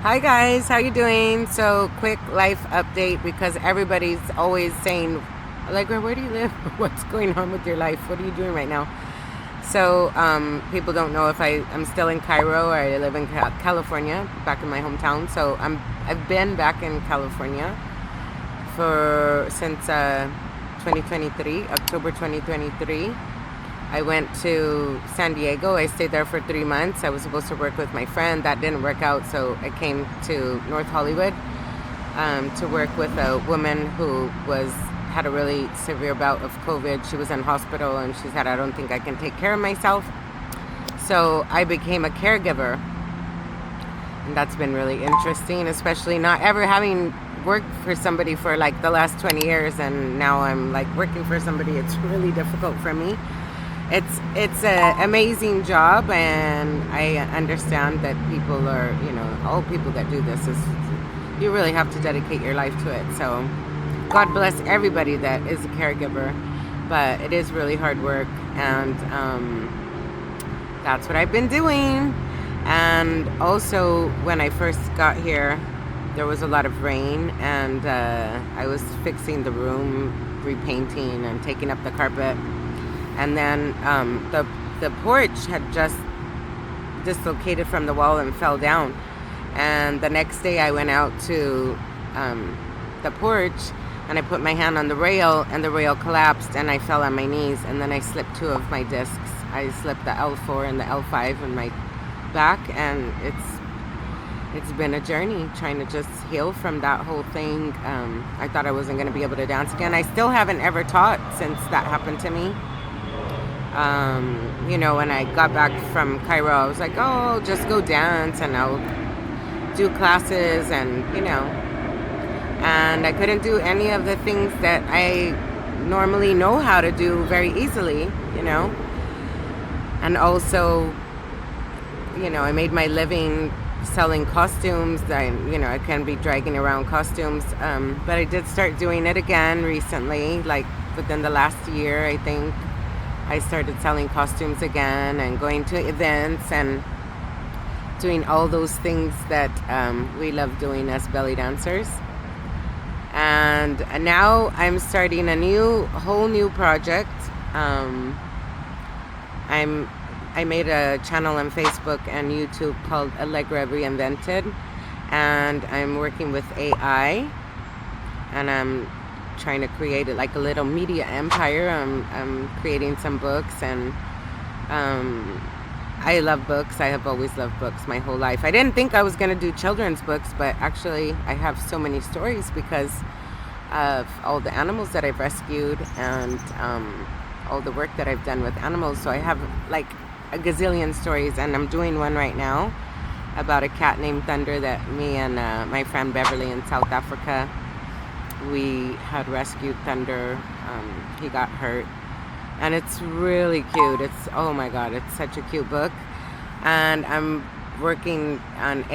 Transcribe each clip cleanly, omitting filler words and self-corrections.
Hi guys, how you doing? So quick life update because everybody's always saying, Allegra, where do you live? What's going on with your life? What are you doing right now? So people don't know if I'm still in Cairo or I live in California, back in my hometown. So I've been back in California since 2023, October 2023. I went to San Diego. I stayed there for 3 months. I was supposed to work with my friend. That didn't work out, so I came to North Hollywood to work with a woman who had a really severe bout of COVID. She was in hospital, and she said, I don't think I can take care of myself. So I became a caregiver. And that's been really interesting, especially not ever having worked for somebody for like the last 20 years. And now I'm like working for somebody. It's really difficult for me. It's an amazing job, and I understand that people are, all people that do this you really have to dedicate your life to it. So God bless everybody that is a caregiver, but it is really hard work, and that's what I've been doing. And also, when I first got here, there was a lot of rain, and I was fixing the room, repainting and taking up the carpet. And then the porch had just dislocated from the wall and fell down. And the next day I went out to the porch, and I put my hand on the rail, and the rail collapsed, and I fell on my knees, and then I slipped 2 of my discs. I slipped the L4 and the L5 in my back, and it's been a journey trying to just heal from that whole thing. I thought I wasn't going to be able to dance again. I still haven't ever taught since that happened to me. When I got back from Cairo, I was like, oh, just go dance and I'll do classes and I couldn't do any of the things that I normally know how to do very easily, And also, I made my living selling costumes. I can't be dragging around costumes, but I did start doing it again recently, like within the last year, I think. I started selling costumes again and going to events and doing all those things that we love doing as belly dancers. And now I'm starting a whole new project. I made a channel on Facebook and YouTube called Allegra Reinvented, and I'm working with AI, and I'm trying to create it like a little media empire. I'm creating some books, and I love books. I have always loved books my whole life. I didn't think I was going to do children's books, but actually I have so many stories because of all the animals that I've rescued and all the work that I've done with animals. So I have like a gazillion stories, and I'm doing one right now about a cat named Thunder that me and my friend Beverly in South Africa, we had rescued Thunder. He got hurt, and it's really cute. Oh my god, it's such a cute book, and I'm working on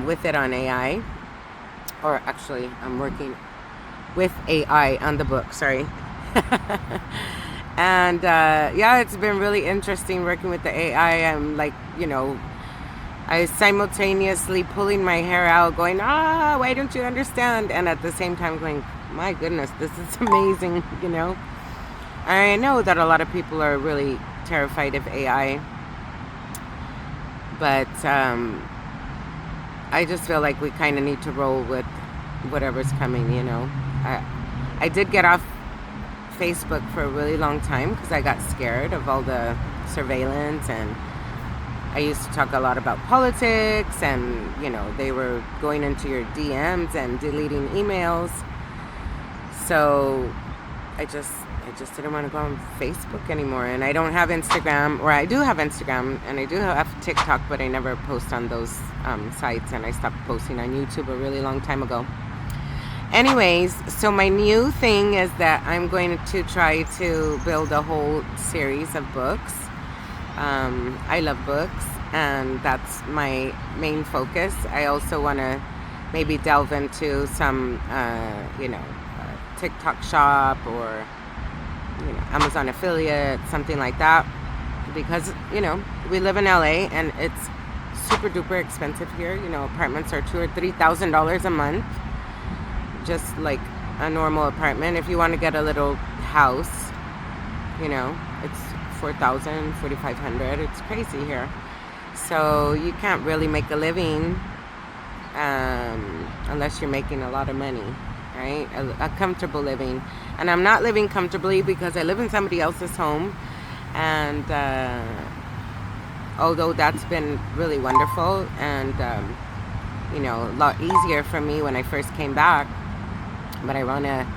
with it on AI, or actually I'm working with AI on the book. Sorry. And it's been really interesting working with the AI. I'm like, I simultaneously pulling my hair out, going, why don't you understand? And at the same time going, my goodness, this is amazing, I know that a lot of people are really terrified of AI, but I just feel like we kind of need to roll with whatever's coming, I did get off Facebook for a really long time because I got scared of all the surveillance, and I used to talk a lot about politics, and they were going into your DMs and deleting emails. So I just didn't want to go on Facebook anymore. And I don't have Instagram, or I do have Instagram, and I do have TikTok, but I never post on those sites, and I stopped posting on YouTube a really long time ago. Anyways, so my new thing is that I'm going to try to build a whole series of books. I love books, and that's my main focus. I also want to maybe delve into some, TikTok shop or, Amazon affiliate, something like that. Because, we live in LA, and it's super duper expensive here. You know, apartments are $2,000 or $3,000 a month, just like a normal apartment. If you want to get a little house, you know, it's $4,000, $4,500. It's crazy here. So you can't really make a living unless you're making a lot of money, right? A comfortable living. And I'm not living comfortably because I live in somebody else's home. And although that's been really wonderful and, you know, a lot easier for me when I first came back, but I want to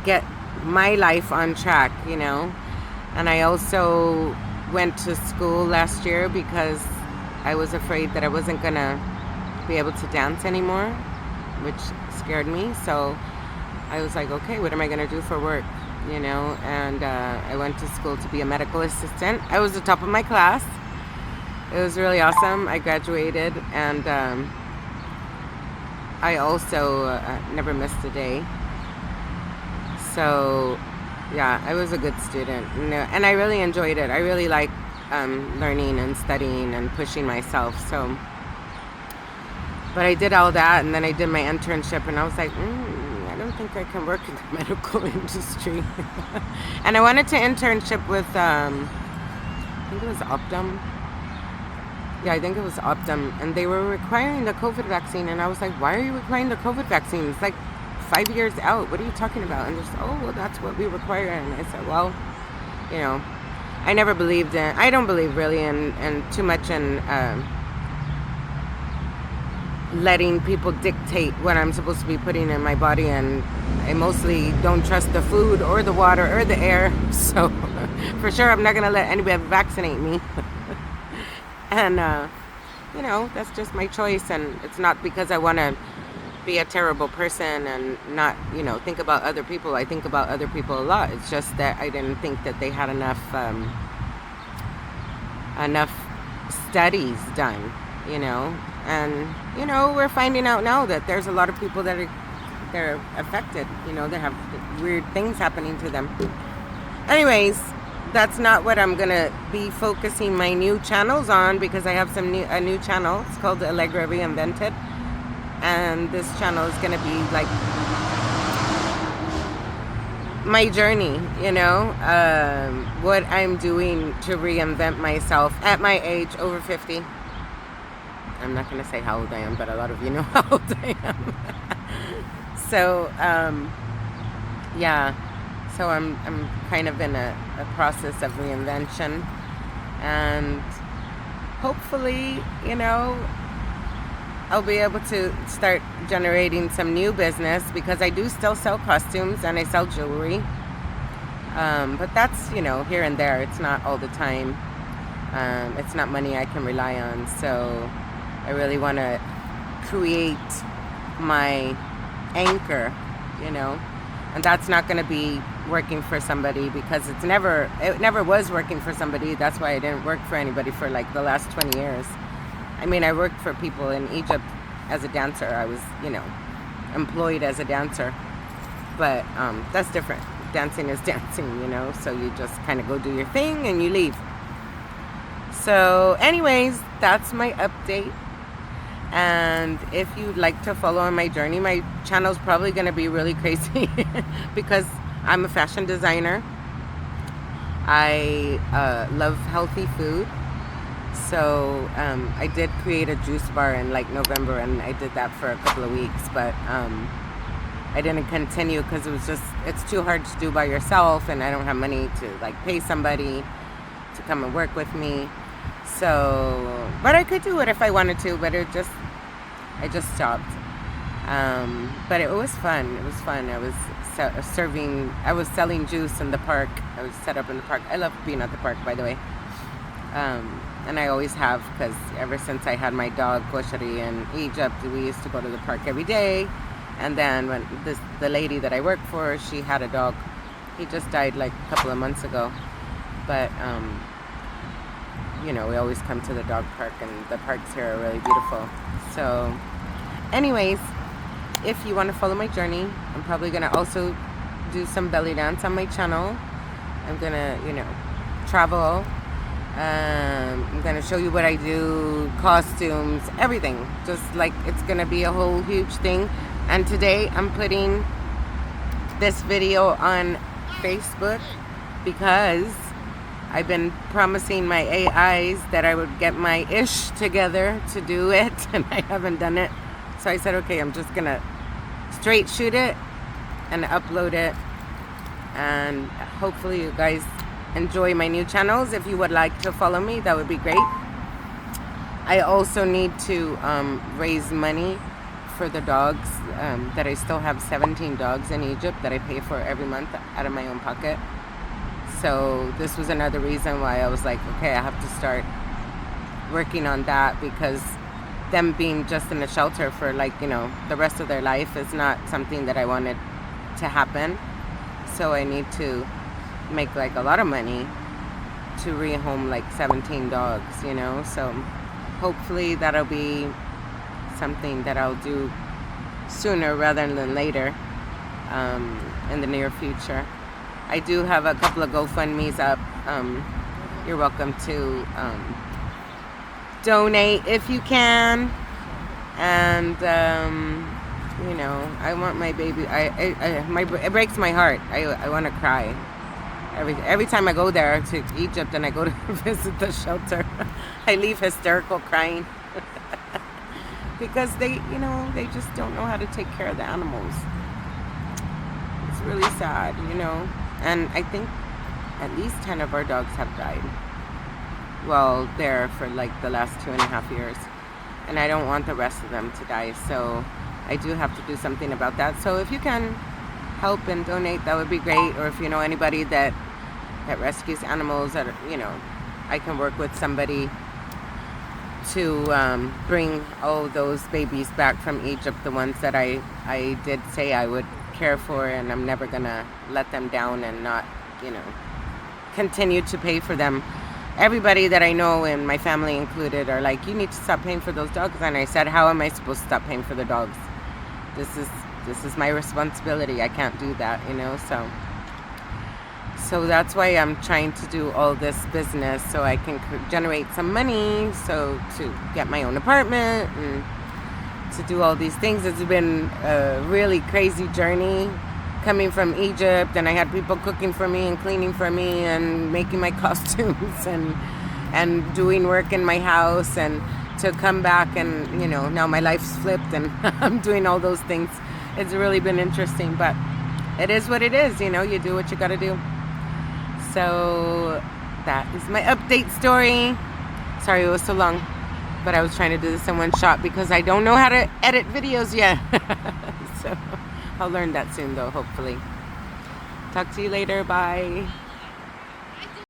get my life on track, you know. And I also went to school last year because I was afraid that I wasn't going to be able to dance anymore, which scared me. So I was like, okay, what am I going to do for work? You know, and I went to school to be a medical assistant. I was the top of my class. It was really awesome. I graduated, and I also never missed a day. So, yeah, I was a good student, and I really enjoyed it. I really like learning and studying and pushing myself. So, but I did all that, and then I did my internship, and I was like, I don't think I can work in the medical industry. And I wanted to internship with, I think it was Optum. Yeah, I think it was Optum. And they were requiring the COVID vaccine. And I was like, why are you requiring the COVID vaccine? It's like 5 years out. What are you talking about? And they're just, oh, well, that's what we require. And I said, well, you know, I never believed in, I don't believe really in too much in letting people dictate what I'm supposed to be putting in my body, and I mostly don't trust the food or the water or the air, so for sure I'm not going to let anybody vaccinate me. And you know, that's just my choice, and it's not because I want to be a terrible person and not, you know, think about other people. I think about other people a lot. It's just that I didn't think that they had enough studies done, you know. And, you know, we're finding out now that there's a lot of people that they're affected. You know, they have weird things happening to them. Anyways, that's not what I'm going to be focusing my new channels on, because I have a new channel. It's called Allegra Reinvented. And this channel is going to be like my journey, you know, what I'm doing to reinvent myself at my age, over 50. I'm not going to say how old I am, but a lot of you know how old I am. So, yeah. So I'm kind of in a process of reinvention. And hopefully, you know, I'll be able to start generating some new business, because I do still sell costumes and I sell jewelry. But that's, you know, here and there. It's not all the time. It's not money I can rely on. So I really want to create my anchor, you know, and that's not going to be working for somebody, because it never was working for somebody. That's why I didn't work for anybody for like the last 20 years. I mean, I worked for people in Egypt as a dancer. I was, you know, employed as a dancer, but that's different. Dancing is dancing, you know, so you just kind of go do your thing and you leave. So anyways, that's my update. And if you'd like to follow on my journey, my channel's probably going to be really crazy because I'm a fashion designer. I love healthy food. So I did create a juice bar in like November, and I did that for a couple of weeks, but I didn't continue because it's too hard to do by yourself, and I don't have money to like pay somebody to come and work with me. So, but I could do it if I wanted to, but I just stopped. But it was fun. It was fun. I was selling juice in the park. I was set up in the park. I love being at the park, by the way. And I always have, because ever since I had my dog, Koshari, in Egypt, we used to go to the park every day. And then when the lady that I worked for, she had a dog. He just died like a couple of months ago. But, you know, we always come to the dog park, and the parks here are really beautiful. So, anyways, if you want to follow my journey, I'm probably going to also do some belly dance on my channel. I'm going to, you know, travel I'm gonna show you what I do, costumes, everything. Just like it's gonna be a whole huge thing. And today I'm putting this video on Facebook because I've been promising my AIs that I would get my ish together to do it, and I haven't done it. So I said, okay, I'm just gonna straight shoot it and upload it, and hopefully you guys enjoy my new channels. If you would like to follow me, that would be great. I also need to raise money for the dogs that I still have 17 dogs in Egypt that I pay for every month out of my own pocket. So this was another reason why I was like, okay, I have to start working on that, because them being just in a shelter for like, you know, the rest of their life is not something that I wanted to happen. So I need to make like a lot of money to rehome like 17 dogs, you know. So hopefully that'll be something that I'll do sooner rather than later, in the near future. I do have a couple of GoFundMe's up. You're welcome to donate if you can. And you know, I want my baby. It breaks my heart. I want to cry every time I go there to Egypt and I go to visit the shelter. I leave hysterical crying because they, you know, they just don't know how to take care of the animals. It's really sad, you know. And I think at least 10 of our dogs have died. Well, there for like the last 2.5 years. And I don't want the rest of them to die. So I do have to do something about that. So if you can help and donate, that would be great. Or if you know anybody that rescues animals, that, you know, I can work with somebody to bring all those babies back from Egypt, the ones that I did say I would care for, and I'm never gonna let them down and not, you know, continue to pay for them. Everybody that I know, and my family included, are like, you need to stop paying for those dogs. And I said, how am I supposed to stop paying for the dogs? This is my responsibility. I can't do that, you know. So that's why I'm trying to do all this business, so I can generate some money, so to get my own apartment and to do all these things. It's been a really crazy journey coming from Egypt, and I had people cooking for me and cleaning for me and making my costumes and doing work in my house, and to come back and, you know, now my life's flipped and I'm doing all those things. It's really been interesting, but it is what it is, you know. You do what you gotta do. So that is my update story. Sorry it was so long, but I was trying to do this in one shot because I don't know how to edit videos yet. So I'll learn that soon though, hopefully. Talk to you later. Bye.